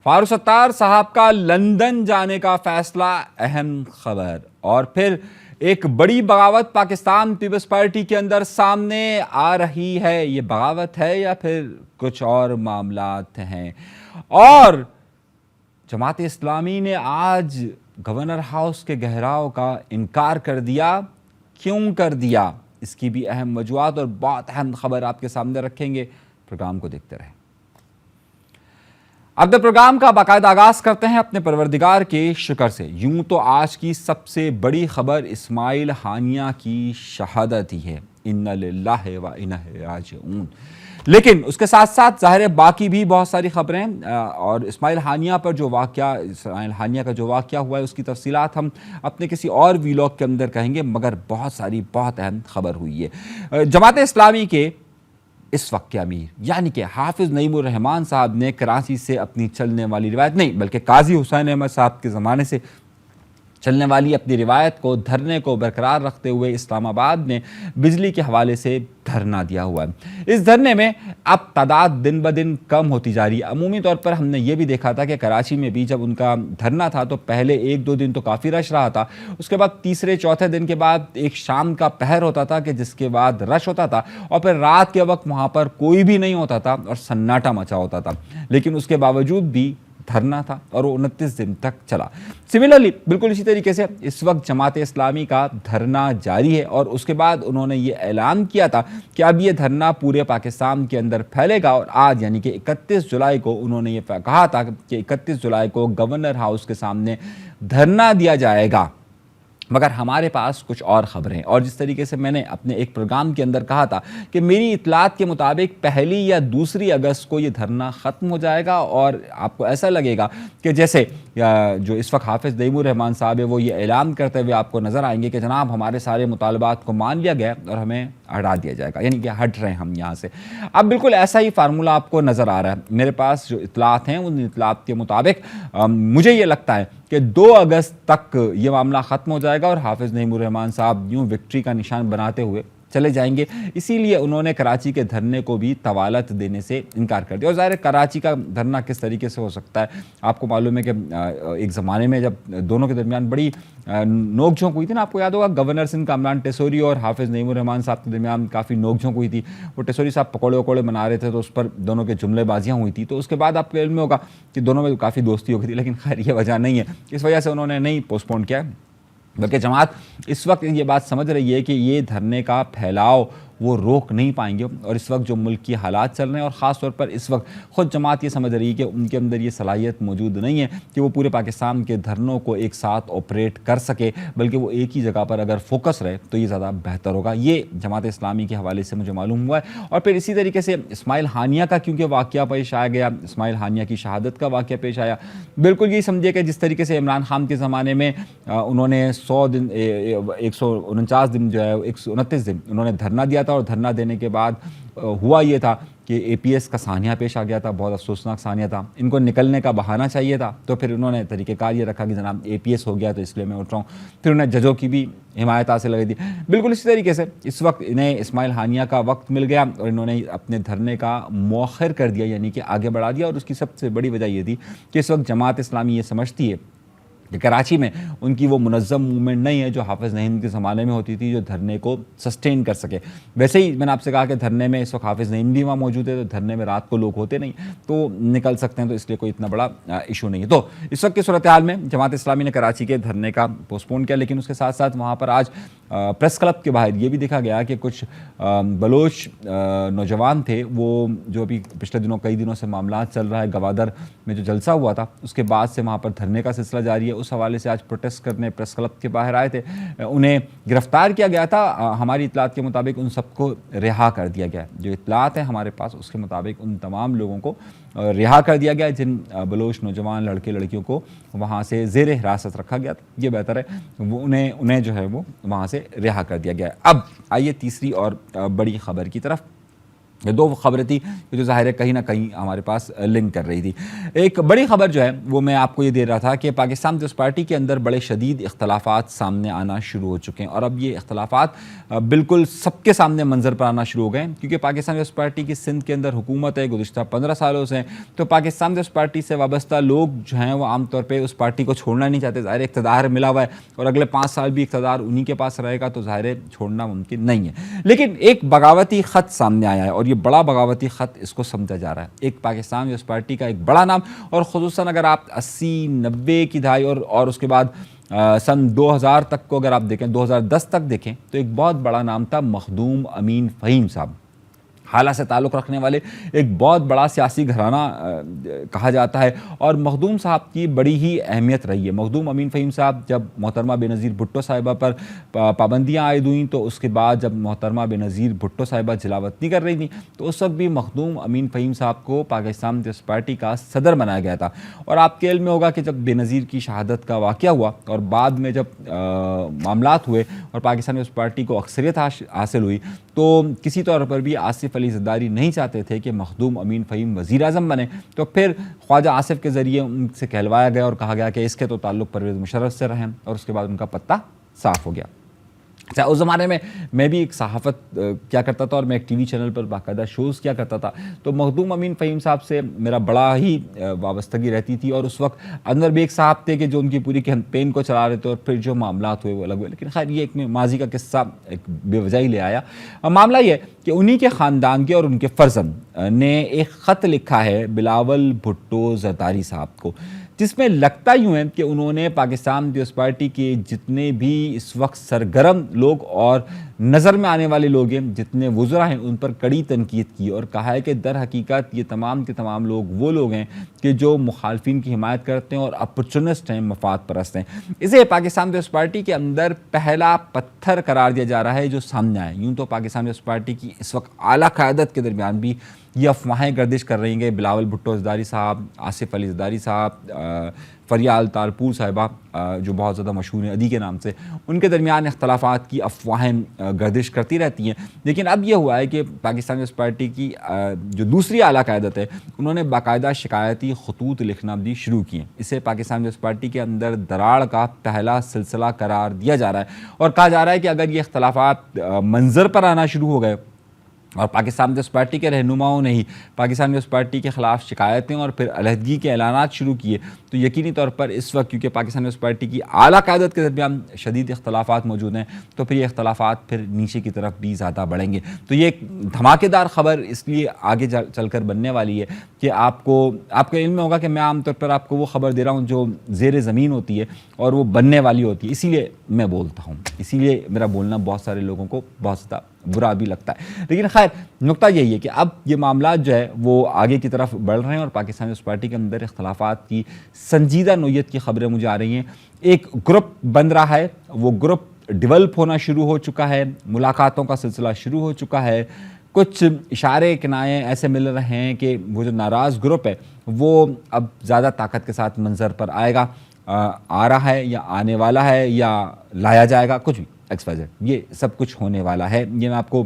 فاروق ستار صاحب کا لندن جانے کا فیصلہ اہم خبر، اور پھر ایک بڑی بغاوت پاکستان پیپلز پارٹی کے اندر سامنے آ رہی ہے۔ یہ بغاوت ہے یا پھر کچھ اور معاملات ہیں؟ اور جماعت اسلامی نے آج گورنر ہاؤس کے گھیراؤ کا انکار کر دیا۔ کیوں کر دیا؟ اس کی بھی اہم وجوہات اور بہت اہم خبر آپ کے سامنے رکھیں گے۔ پروگرام کو دیکھتے رہیں۔ اب پروگرام کا باقاعدہ آغاز کرتے ہیں اپنے پروردگار کے شکر سے۔ یوں تو آج کی سب سے بڑی خبر اسماعیل ہانیہ کی شہادت ہی ہے، انا للہ و انا الیہ راجعون، لیکن اس کے ساتھ ساتھ ظاہر ہے باقی بھی بہت ساری خبریں، اور اسماعیل ہانیہ کا جو واقعہ ہوا ہے اس کی تفصیلات ہم اپنے کسی اور ویلاگ کے اندر کہیں گے، مگر بہت ساری بہت اہم خبر ہوئی ہے۔ جماعت اسلامی کے اس وقت کے امیر یعنی کہ حافظ نعیم الرحمن صاحب نے کراچی سے اپنی چلنے والی روایت نہیں بلکہ قاضی حسین احمد صاحب کے زمانے سے چلنے والی اپنی روایت کو، دھرنے کو برقرار رکھتے ہوئے اسلام آباد میں بجلی کے حوالے سے دھرنا دیا ہوا ہے۔ اس دھرنے میں اب تعداد دن بدن کم ہوتی جا رہی ہے۔ عمومی طور پر ہم نے یہ بھی دیکھا تھا کہ کراچی میں بھی جب ان کا دھرنا تھا تو پہلے ایک دو دن تو کافی رش رہا تھا، اس کے بعد تیسرے چوتھے دن کے بعد ایک شام کا پہر ہوتا تھا کہ جس کے بعد رش ہوتا تھا، اور پھر رات کے وقت وہاں پر کوئی بھی نہیں ہوتا تھا اور سناٹا مچا ہوتا تھا، لیکن اس کے باوجود بھی دھرنا تھا اور وہ 29 دن تک چلا۔ سملرلی بالکل اسی طریقے سے اس وقت جماعت اسلامی کا دھرنا جاری ہے، اور اس کے بعد انہوں نے یہ اعلان کیا تھا کہ اب یہ دھرنا پورے پاکستان کے اندر پھیلے گا، اور آج یعنی کہ 31 جولائی کو انہوں نے یہ کہا تھا کہ 31 جولائی کو گورنر ہاؤس کے سامنے دھرنا دیا جائے گا۔ مگر ہمارے پاس کچھ اور خبریں، اور جس طریقے سے میں نے اپنے ایک پروگرام کے اندر کہا تھا کہ میری اطلاعات کے مطابق 1 یا 2 اگست کو یہ دھرنا ختم ہو جائے گا، اور آپ کو ایسا لگے گا کہ جیسے جو اس وقت حافظ نعیم الرحمن صاحب ہے وہ یہ اعلان کرتے ہوئے آپ کو نظر آئیں گے کہ جناب ہمارے سارے مطالبات کو مان لیا گیا اور ہمیں ہٹا دیا جائے گا، یعنی کہ ہٹ رہے ہیں ہم یہاں سے۔ اب بالکل ایسا ہی فارمولہ آپ کو نظر آ رہا ہے۔ میرے پاس جو اطلاعات ہیں ان اطلاعات کے مطابق مجھے یہ لگتا ہے کہ 2 اگست تک یہ معاملہ ختم ہو جائے گا، اور حافظ نعیم الرحمن صاحب یوں وکٹری کا نشان بناتے ہوئے چلے جائیں گے۔ اسی لیے انہوں نے کراچی کے دھرنے کو بھی طوالت دینے سے انکار کر دیا۔ اور ظاہر ہے کراچی کا دھرنا کس طریقے سے ہو سکتا ہے، آپ کو معلوم ہے کہ ایک زمانے میں جب دونوں کے درمیان بڑی نوک جھونک ہوئی تھی نا، آپ کو یاد ہوگا گورنر سندھ کامران ٹیسوری اور حافظ نعیم الرحمن صاحب کے درمیان کافی نوک جھونک ہوئی تھی۔ وہ ٹیسوری صاحب پکوڑے وکوڑے بنا رہے تھے تو اس پر دونوں کے جملے بازیاں ہوئی تھی، تو اس کے بعد آپ کو علم میں ہوگا کہ دونوں میں کافی دوستی ہو گئی تھی، لیکن خیر یہ وجہ نہیں ہے، اس وجہ سے انہوں نے نہیں پوسٹ پون کیا، بلکہ جماعت اس وقت یہ بات سمجھ رہی ہے کہ یہ دھرنے کا پھیلاؤ وہ روک نہیں پائیں گے، اور اس وقت جو ملک کی حالات چل رہے ہیں، اور خاص طور پر اس وقت خود جماعت یہ سمجھ رہی ہے کہ ان کے اندر یہ صلاحیت موجود نہیں ہے کہ وہ پورے پاکستان کے دھرنوں کو ایک ساتھ آپریٹ کر سکے، بلکہ وہ ایک ہی جگہ پر اگر فوکس رہے تو یہ زیادہ بہتر ہوگا۔ یہ جماعت اسلامی کے حوالے سے مجھے معلوم ہوا ہے۔ اور پھر اسی طریقے سے اسماعیل ہانیہ کا کیونکہ واقعہ پیش آیا گیا، اسماعیل ہانیہ کی شہادت کا واقعہ پیش آیا، بالکل یہ سمجھے کہ جس طریقے سے عمران خان کے زمانے میں انہوں نے 100 دن 149 دن جو ہے 129 دن انہوں نے دھرنا دیا تھا، اور دھرنا دینے کے بعد ہوا یہ تھا کہ اے پی ایس کا سانحہ پیش آ گیا تھا، بہت افسوسناک سانحہ تھا، ان کو نکلنے کا بہانہ چاہیے تھا، تو پھر انہوں نے طریقہ کار یہ رکھا کہ جناب اے پی ایس ہو گیا تو اس لیے میں اٹھ رہا ہوں، پھر انہیں ججوں کی بھی حمایت حاصل لگی تھی۔ بالکل اسی طریقے سے اس وقت انہیں اسماعیل ہانیہ کا وقت مل گیا اور انہوں نے اپنے دھرنے کا مؤخر کر دیا، یعنی کہ آگے بڑھا دیا، اور اس کی سب سے بڑی وجہ یہ تھی کہ اس وقت جماعت اسلامی یہ سمجھتی ہے کہ کراچی میں ان کی وہ منظم موومنٹ نہیں ہے جو حافظ نعیم کے زمانے میں ہوتی تھی، جو دھرنے کو سسٹین کر سکے۔ ویسے ہی میں نے آپ سے کہا کہ دھرنے میں اس وقت حافظ نعیم بھی وہاں موجود ہے، تو دھرنے میں رات کو لوگ ہوتے نہیں تو نکل سکتے ہیں، تو اس لیے کوئی اتنا بڑا ایشو نہیں ہے۔ تو اس وقت کی صورتحال میں جماعت اسلامی نے کراچی کے دھرنے کا پوسٹ پون کیا، لیکن اس کے ساتھ ساتھ وہاں پر آج پریس کلب کے باہر یہ بھی دیکھا گیا کہ کچھ بلوچ نوجوان تھے، وہ جو ابھی پچھلے دنوں کئی دنوں سے معاملات چل رہا ہے، گوادر میں جو جلسہ ہوا تھا اس کے بعد سے وہاں پر دھرنے کا سلسلہ جاری ہے، اس حوالے سے آج پروٹیسٹ کرنے پریس کلب کے باہر آئے تھے، انہیں گرفتار کیا گیا تھا۔ ہماری اطلاعات کے مطابق ان سب کو رہا کر دیا گیا، جو اطلاعات ہیں ہمارے پاس اس کے مطابق ان تمام لوگوں کو رہا کر دیا گیا جن بلوچ نوجوان لڑکے لڑکیوں کو وہاں سے زیر حراست رکھا گیا تھا، یہ بہتر ہے وہ انہیں جو ہے وہ وہاں سے رہا کر دیا گیا۔ اب آئیے تیسری اور بڑی خبر کی طرف۔ یہ دو خبریں تھیں جو ظاہر ہے کہیں نہ کہیں ہمارے پاس لنک کر رہی تھی۔ ایک بڑی خبر جو ہے وہ میں آپ کو یہ دے رہا تھا کہ پاکستان پیپلز پارٹی کے اندر بڑے شدید اختلافات سامنے آنا شروع ہو چکے ہیں، اور اب یہ اختلافات بالکل سب کے سامنے منظر پر آنا شروع ہو گئے ہیں، کیونکہ پاکستان پیپلز پارٹی کی سندھ کے اندر حکومت ہے گزشتہ 15 سالوں سے، تو پاکستان پیپلز پارٹی سے وابستہ لوگ جو ہیں وہ عام طور پہ اس پارٹی کو چھوڑنا نہیں چاہتے۔ ظاہر اقتدار ملا ہوا ہے اور اگلے 5 سال بھی اقتدار انہی کے پاس رہے گا، تو ظاہر چھوڑنا ممکن نہیں ہے۔ لیکن ایک بغاوتی خط سامنے آیا ہے، اور یہ بڑا بغاوتی خط اس کو سمجھا جا رہا ہے۔ ایک پاکستان پیپلز پارٹی کا ایک بڑا نام، اور خصوصاً اگر آپ 80-90 کی دہائی اور اس کے بعد سن 2000 تک کو اگر آپ دیکھیں، 2010 تک دیکھیں، تو ایک بہت بڑا نام تھا مخدوم امین فہیم صاحب، حالہ سے تعلق رکھنے والے ایک بہت بڑا سیاسی گھرانہ کہا جاتا ہے، اور مخدوم صاحب کی بڑی ہی اہمیت رہی ہے۔ مخدوم امین فہیم صاحب جب محترمہ بے نظیر بھٹو صاحبہ پر پابندیاں عائد ہوئیں، تو اس کے بعد جب محترمہ بے نظیر بھٹو صاحبہ جلاوطنی کر رہی تھیں، تو اس وقت بھی مخدوم امین فہیم صاحب کو پاکستان پیپلز پارٹی کا صدر بنایا گیا تھا۔ اور آپ کے علم میں ہوگا کہ جب بے نظیر کی شہادت کا واقعہ ہوا اور بعد میں جب معاملات ہوئے اور پاکستان پیپلز پارٹی کو اکثریت حاصل ہوئی، تو کسی طور پر بھی آصف علی زرداری نہیں چاہتے تھے کہ مخدوم امین فہیم وزیر اعظم بنے، تو پھر خواجہ آصف کے ذریعے ان سے کہلوایا گیا اور کہا گیا کہ اس کے تو تعلق پرویز مشرف سے رہیں، اور اس کے بعد ان کا پتہ صاف ہو گیا۔ اچھا، اس زمانے میں بھی ایک صحافت کیا کرتا تھا، اور میں ایک ٹی وی چینل پر باقاعدہ شوز کیا کرتا تھا، تو مخدوم امین فہیم صاحب سے میرا بڑا ہی وابستگی رہتی تھی، اور اس وقت انور بیگ صاحب تھے کہ جو ان کی پوری کیمپین کو چلا رہے تھے، اور پھر جو معاملات ہوئے وہ الگ ہوئے۔ لیکن خیر یہ ایک ماضی کا قصہ ایک بے وجہ ہی لے آیا۔ معاملہ یہ کہ انہی کے خاندان کے اور ان کے فرزند نے ایک خط لکھا ہے بلاول بھٹو زرداری صاحب کو، جس میں لگتا یوں ہے کہ انہوں نے پاکستان پیپلز پارٹی کے جتنے بھی اس وقت سرگرم لوگ اور نظر میں آنے والے لوگ ہیں، جتنے وزراء ہیں، ان پر کڑی تنقید کی، اور کہا ہے کہ در حقیقت یہ تمام کے تمام لوگ وہ لوگ ہیں کہ جو مخالفین کی حمایت کرتے ہیں اور اپرچونسٹ ہیں، مفاد پرست ہیں۔ اسے پاکستان پیپلز پارٹی کے اندر پہلا پتھر قرار دیا جا رہا ہے جو سامنے آئے۔ یوں تو پاکستان پیپلز پارٹی کی اس وقت اعلیٰ قیادت کے درمیان بھی یہ افواہیں گردش کر رہی ہیں کہ بلاول بھٹو زرداری صاحب، آصف علی زرداری صاحب، فریال تارپور صاحبہ جو بہت زیادہ مشہور ہیں ادی کے نام سے، ان کے درمیان اختلافات کی افواہیں گردش کرتی رہتی ہیں۔ لیکن اب یہ ہوا ہے کہ پاکستان پیپلز پارٹی کی جو دوسری اعلیٰ قیادت ہے، انہوں نے باقاعدہ شکایتی خطوط لکھنا بھی شروع کیے ہیں۔ اسے پاکستان پیپلز پارٹی کے اندر دراڑ کا پہلا سلسلہ قرار دیا جا رہا ہے، اور کہا جا رہا ہے کہ اگر یہ اختلافات منظر پر آنا شروع ہو گئے اور پاکستان پیپلز پارٹی کے رہنماؤں نے ہی پاکستان پیپلز پارٹی کے خلاف شکایتیں اور پھر علیحدگی کے اعلانات شروع کیے، تو یقینی طور پر اس وقت کیونکہ پاکستان پیپلز پارٹی کی اعلیٰ قیادت کے درمیان شدید اختلافات موجود ہیں، تو پھر یہ اختلافات پھر نیچے کی طرف بھی زیادہ بڑھیں گے۔ تو یہ ایک دھماکے دار خبر اس لیے آگے چل کر بننے والی ہے کہ آپ کے علم میں ہوگا کہ میں عام طور پر آپ کو وہ خبر دے رہا ہوں جو زیر زمین ہوتی ہے اور وہ بننے والی ہوتی ہے، اسی لیے میں بولتا ہوں، اسی لیے میرا بولنا بہت سارے لوگوں کو بہت زیادہ برا بھی لگتا ہے۔ لیکن خیر نقطہ یہی ہے کہ اب یہ معاملات جو ہے وہ آگے کی طرف بڑھ رہے ہیں، اور پاکستان پیپلز پارٹی کے اندر اختلافات کی سنجیدہ نوعیت کی خبریں مجھے آ رہی ہیں۔ ایک گروپ بن رہا ہے، وہ گروپ ڈیولپ ہونا شروع ہو چکا ہے، ملاقاتوں کا سلسلہ شروع ہو چکا ہے، کچھ اشارے کنائے ایسے مل رہے ہیں کہ وہ جو ناراض گروپ ہے وہ اب زیادہ طاقت کے ساتھ منظر پر آئے گا، آ رہا ہے یا آنے والا ہے یا لایا جائے گا، کچھ بھی ایکس وائی زیڈ، یہ سب کچھ ہونے والا ہے۔ یہ میں آپ کو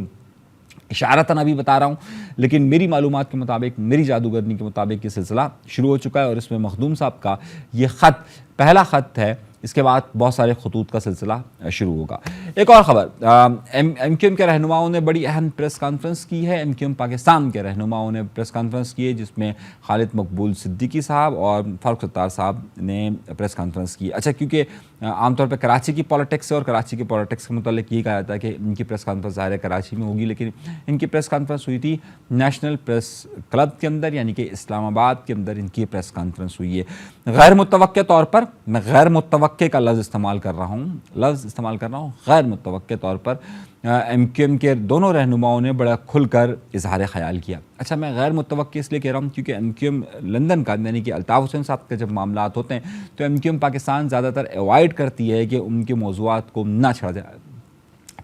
اشارتاً ابھی بتا رہا ہوں، لیکن میری معلومات کے مطابق، میری جادوگرنی کے مطابق یہ سلسلہ شروع ہو چکا ہے، اور اس میں مخدوم صاحب کا یہ خط پہلا خط ہے۔ اس کے بعد بہت سارے خطوط کا سلسلہ شروع ہوگا۔ ایک اور خبر، ایم کیو ایم کے رہنماؤں نے بڑی اہم پریس کانفرنس کی ہے۔ ایم کیو ایم پاکستان کے رہنماؤں نے پریس کانفرنس کی ہے، جس میں خالد مقبول صدیقی صاحب اور فاروق ستار صاحب نے پریس کانفرنس کی۔ اچھا، کیونکہ عام طور پہ کراچی کی پالیٹکس ہے، اور کراچی کی پالیٹکس کے متعلق یہ کہا جاتا ہے کہ ان کی پریس کانفرنس ظاہر ہے کراچی میں ہوگی، لیکن ان کی پریس کانفرنس ہوئی تھی نیشنل پریس کلب کے اندر، یعنی کہ اسلام آباد کے اندر ان کی پریس کانفرنس ہوئی ہے۔ غیر متوقع طور پر، میں غیر متوقع کا لفظ استعمال کر رہا ہوں، غیر متوقع طور پر ایم کیو ایم کے دونوں رہنماؤں نے بڑا کھل کر اظہار خیال کیا۔ اچھا، میں غیر متوقع اس لیے کہہ رہا ہوں کیونکہ ایم کیو ایم لندن کا، یعنی کہ الطاف حسین صاحب کے جب معاملات ہوتے ہیں تو ایم کیو ایم پاکستان زیادہ تر ایوائڈ کرتی ہے کہ ان کے موضوعات کو نہ چھڑا جائے۔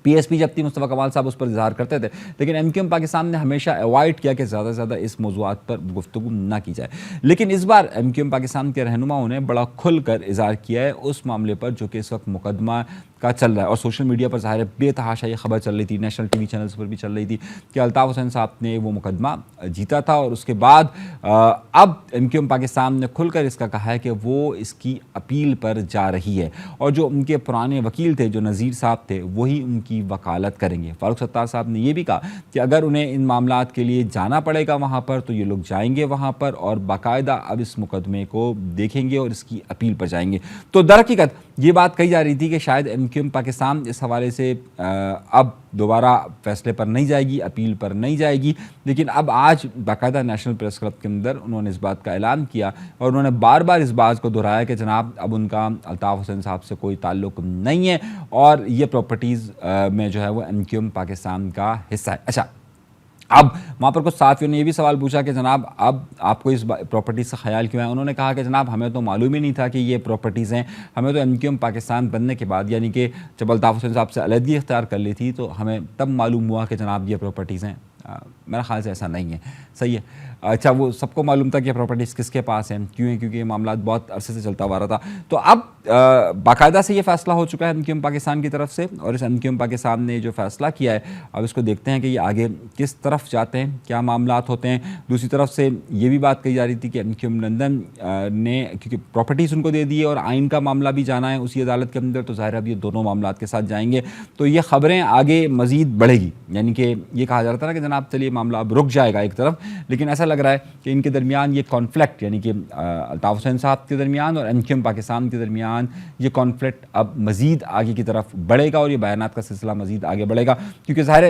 پی ایس پی جب تھی مصطفیٰ کمال صاحب اس پر اظہار کرتے تھے، لیکن ایم کیو ایم پاکستان نے ہمیشہ ایوائڈ کیا کہ زیادہ سے زیادہ اس موضوعات پر گفتگو نہ کی جائے۔ لیکن اس بار ایم کیو ایم پاکستان کے رہنماؤں نے بڑا کھل کر اظہار کیا ہے اس معاملے پر جو کہ اس وقت مقدمہ کا چل رہا ہے. اور سوشل میڈیا پر ظاہر ہے بے تحاشا یہ خبر چل رہی تھی, نیشنل ٹی وی چینلز پر بھی چل رہی تھی کہ الطاف حسین صاحب نے وہ مقدمہ جیتا تھا, اور اس کے بعد اب ایم کیو ایم پاکستان نے کھل کر اس کا کہا ہے کہ وہ اس کی اپیل پر جا رہی ہے, اور جو ان کے پرانے وکیل تھے, جو نذیر صاحب تھے, وہی ان کی وکالت کریں گے. فاروق ستار صاحب نے یہ بھی کہا کہ اگر انہیں ان معاملات کے لیے جانا پڑے گا وہاں پر تو یہ لوگ جائیں گے وہاں پر, اور باقاعدہ اب اس مقدمے کو دیکھیں گے اور اس کی اپیل پر جائیں گے. تو در حقیقت یہ بات کہی جا رہی تھی کہ شاید ایم کیو ایم پاکستان اس حوالے سے اب دوبارہ فیصلے پر نہیں جائے گی, اپیل پر نہیں جائے گی, لیکن اب آج باقاعدہ نیشنل پریس کلب کے اندر انہوں نے اس بات کا اعلان کیا, اور انہوں نے بار بار اس بات کو دہرایا کہ جناب اب ان کا الطاف حسین صاحب سے کوئی تعلق نہیں ہے, اور یہ پراپرٹیز میں جو ہے وہ ایم کیو ایم پاکستان کا حصہ ہے. اچھا, اب وہاں پر کچھ صحافیوں نے یہ بھی سوال پوچھا کہ جناب اب آپ کو اس پراپرٹیز کا خیال کیوں ہے. انہوں نے کہا کہ جناب ہمیں تو معلوم ہی نہیں تھا کہ یہ پراپرٹیز ہیں, ہمیں تو ایم کیو ایم پاکستان بننے کے بعد, یعنی کہ جب الطاف حسین صاحب سے علیحدگی اختیار کر لی تھی, تو ہمیں تب معلوم ہوا کہ جناب یہ پراپرٹیز ہیں. میرا خیال سے ایسا نہیں ہے. صحیح ہے. اچھا, وہ سب کو معلوم تھا کہ پراپرٹیز کس کے پاس ہیں, کیوں ہیں, کیونکہ یہ معاملات بہت عرصے سے چلتا ہوا رہا تھا. تو اب باقاعدہ سے یہ فیصلہ ہو چکا ہے ایم کیو ایم پاکستان کی طرف سے, اور اس ایم کیو ایم پاکستان نے جو فیصلہ کیا ہے, اب اس کو دیکھتے ہیں کہ یہ آگے کس طرف جاتے ہیں, کیا معاملات ہوتے ہیں. دوسری طرف سے یہ بھی بات کہی جا رہی تھی کہ ایم کیو ایم لندن نے, کیونکہ پراپرٹیز ان کو دے دی ہے اور آئین کا معاملہ بھی جانا ہے اسی عدالت کے اندر, تو ظاہر اب یہ دونوں معاملات کے ساتھ جائیں گے, تو یہ خبریں آگے مزید بڑھے گی. یعنی کہ یہ کہا جا رہا تھا نا کہ جناب چلیے معاملہ اب رک جائے گا ایک طرف, لیکن ایسا لگ رہا ہے کہ ان کے درمیان یہ کانفلکٹ, یعنی کہ الطاف حسین صاحب کے درمیان اور ایم کیو ایم پاکستان کے درمیان یہ کانفلکٹ اب مزید آگے کی طرف بڑھے گا, اور یہ بیانات کا سلسلہ مزید آگے بڑھے گا. کیونکہ ظاہر ہے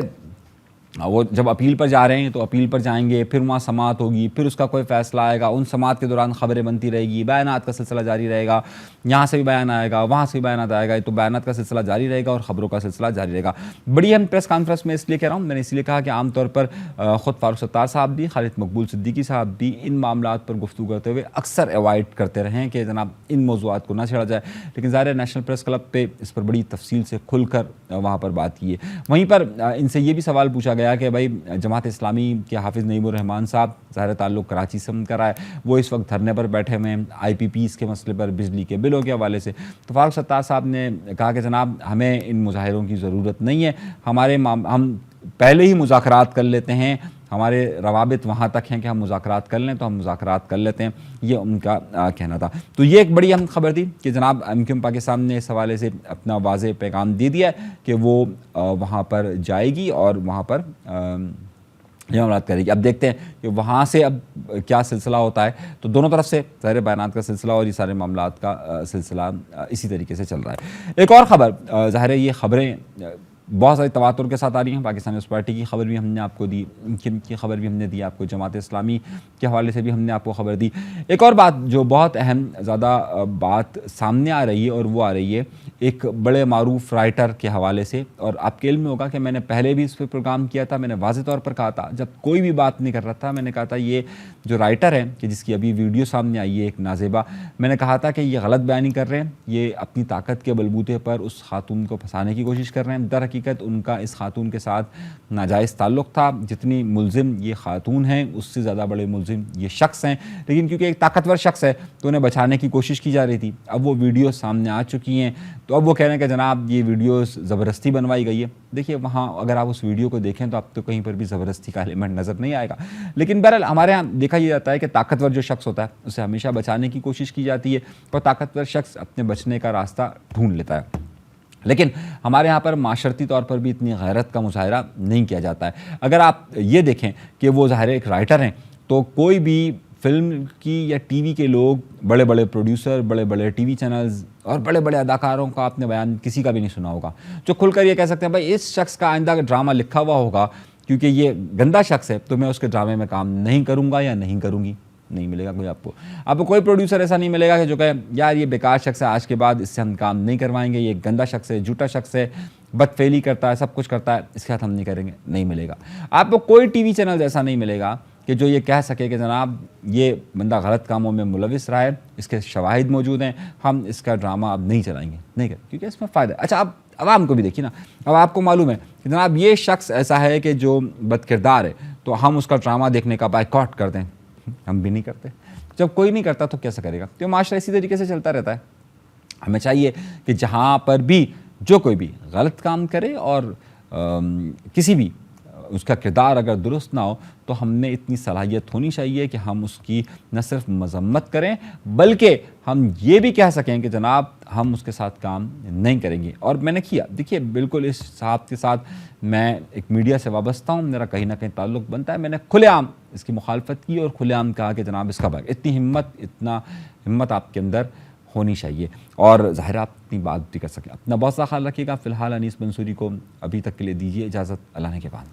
وہ جب اپیل پر جا رہے ہیں تو اپیل پر جائیں گے, پھر وہاں سماعت ہوگی, پھر اس کا کوئی فیصلہ آئے گا, ان سماعت کے دوران خبریں بنتی رہے گی, بیانات کا سلسلہ جاری رہے گا, یہاں سے بھی بیان آئے گا, وہاں سے بھی بیانات آئے گا, تو بیانات کا سلسلہ جاری رہے گا اور خبروں کا سلسلہ جاری رہے گا. بڑی اہم پریس کانفرنس میں اس لیے کہہ رہا ہوں, میں نے اس لیے کہا کہ عام طور پر خود فاروق ستار صاحب بھی, خالد مقبول صدیقی صاحب بھی ان معاملات پر گفتگو کرتے ہوئے اکثر ایوائڈ کرتے رہے ہیں کہ جناب ان موضوعات کو نہ چھیڑا جائے, لیکن ظاہر ہے نیشنل پریس کلب پہ اس پر بڑی تفصیل سے کھل کر وہاں پر بات کی ہے. وہیں پر ان سے یہ بھی سوال پوچھا گیا کہ بھائی جماعت اسلامی کے حافظ نعیم الرحمان صاحب, ظاہر تعلق کراچی سے ان کا رہا ہے, وہ اس وقت دھرنے پر بیٹھے ہوئے ہیں آئی پی پیز کے مسئلے پر, بجلی کے بلوں کے حوالے سے. تو فاروق ستار صاحب نے کہا کہ جناب ہمیں ان مظاہروں کی ضرورت نہیں ہے, ہم پہلے ہی مذاکرات کر لیتے ہیں, ہمارے روابط وہاں تک ہیں کہ ہم مذاکرات کر لیں تو ہم مذاکرات کر لیتے ہیں, یہ ان کا کہنا تھا. تو یہ ایک بڑی اہم خبر تھی کہ جناب ایم کیو ایم پاکستان نے اس حوالے سے اپنا واضح پیغام دے دیا ہے کہ وہ وہاں پر جائے گی اور وہاں پر یہ معاملات کرے گی. اب دیکھتے ہیں کہ وہاں سے اب کیا سلسلہ ہوتا ہے. تو دونوں طرف سے ظاہر بیانات کا سلسلہ اور یہ سارے معاملات کا سلسلہ اسی طریقے سے چل رہا ہے. ایک اور خبر, ظاہر ہے یہ خبریں بہت ساری تواتر کے ساتھ آ رہی ہیں. پاکستان نیوز پارٹی کی خبر بھی ہم نے آپ کو دی, کی خبر بھی ہم نے دی آپ کو, جماعت اسلامی کے حوالے سے بھی ہم نے آپ کو خبر دی. ایک اور بات جو بہت اہم زیادہ بات سامنے آ رہی ہے, اور وہ آ رہی ہے ایک بڑے معروف رائٹر کے حوالے سے. اور آپ کے علم میں ہوگا کہ میں نے پہلے بھی اس پہ پروگرام کیا تھا, میں نے واضح طور پر کہا تھا جب کوئی بھی بات نہیں کر رہا تھا, میں نے کہا تھا یہ جو رائٹر ہے کہ جس کی ابھی ویڈیو سامنے آئی ہے ایک نازیبہ, میں نے کہا تھا کہ یہ غلط بیانی کر رہے ہیں, یہ اپنی طاقت کے بلبوتے پر اس خاتون کو پھنسانے کی کوشش کر رہے ہیں. در حقیقت ان کا اس خاتون کے ساتھ ناجائز تعلق تھا. جتنی ملزم یہ خاتون ہیں اس سے زیادہ بڑے ملزم یہ شخص ہیں, لیکن کیونکہ ایک طاقتور شخص ہے تو انہیں بچانے کی کوشش کی جا رہی تھی. اب وہ ویڈیو سامنے آ چکی ہیں, تو اب وہ کہہ رہے ہیں کہ جناب یہ ویڈیوز زبردستی بنوائی گئی ہے. دیکھیے وہاں اگر آپ اس ویڈیو کو دیکھیں تو آپ تو کہیں پر بھی زبردستی کا ایلیمنٹ نظر نہیں آئے گا, لیکن بہرحال ہمارے یہاں دیکھا یہ جاتا ہے کہ طاقتور جو شخص ہوتا ہے اسے ہمیشہ بچانے کی کوشش کی جاتی ہے, اور طاقتور شخص اپنے بچنے کا راستہ ڈھونڈ لیتا ہے. لیکن ہمارے یہاں پر معاشرتی طور پر بھی اتنی غیرت کا مظاہرہ نہیں کیا جاتا ہے. اگر آپ یہ دیکھیں کہ وہ ظاہر ایک رائٹر ہیں, تو کوئی بھی فلم کی یا ٹی وی کے لوگ, بڑے بڑے پروڈیوسر, بڑے بڑے ٹی وی چینلز اور بڑے بڑے اداکاروں کا آپ نے بیان کسی کا بھی نہیں سنا ہوگا جو کھل کر یہ کہہ سکتے ہیں بھائی اس شخص کا آئندہ ڈرامہ لکھا ہوا ہوگا, کیونکہ یہ گندا شخص ہے تو میں اس کے ڈرامے میں کام نہیں کروں گا یا نہیں کروں گی. نہیں ملے گا کوئی آپ کو کوئی پروڈیوسر ایسا نہیں ملے گا کہ جو کہ یار یہ بیکار شخص ہے, آج کے بعد اس سے ہم کام نہیں کروائیں گے, یہ گندا شخص ہے, جھوٹا شخص ہے, بدفعلی کرتا ہے, سب کچھ کرتا ہے, اس کے ساتھ ہم نہیں کریں گے. نہیں ملے گا آپ کو کوئی ٹی وی چینل ایسا نہیں ملے گا کہ جو یہ کہہ سکے کہ جناب یہ بندہ غلط کاموں میں ملوث رہا ہے, اس کے شواہد موجود ہیں, ہم اس کا ڈرامہ اب نہیں چلائیں گے, نہیں کریں, کیونکہ اس میں فائدہ ہے. اچھا اب عوام کو بھی دیکھیے نا, اب آپ کو معلوم ہے کہ جناب یہ شخص ایسا ہے کہ جو بد کردار ہے, تو ہم اس کا ڈرامہ دیکھنے کا بائیکاٹ کر دیں, ہم بھی نہیں کرتے. جب کوئی نہیں کرتا تو کیسے کرے گا؟ تو معاشرہ اسی طریقے سے چلتا رہتا ہے. ہمیں چاہیے کہ جہاں پر بھی جو کوئی بھی غلط کام کرے اور کسی بھی اس کا کردار اگر درست نہ ہو تو ہم نے اتنی صلاحیت ہونی چاہیے کہ ہم اس کی نہ صرف مذمت کریں بلکہ ہم یہ بھی کہہ سکیں کہ جناب ہم اس کے ساتھ کام نہیں کریں گے. اور میں نے کیا، دیکھیے بالکل اس صاحب کے ساتھ میں ایک میڈیا سے وابستہ ہوں، میرا کہیں نہ کہیں تعلق بنتا ہے. میں نے کھلے عام اس کی مخالفت کی اور کھلے عام کہا کہ جناب اس کا بھاگ، اتنی ہمت آپ کے اندر ہونی چاہیے اور ظاہر آپ اتنی بات بھی کر سکیں. اپنا بہت سا خیال رکھیے گا. فی الحال انیس منصوری کو ابھی تک کے لیے دیجیے اجازت. اللہ نے کے بعد.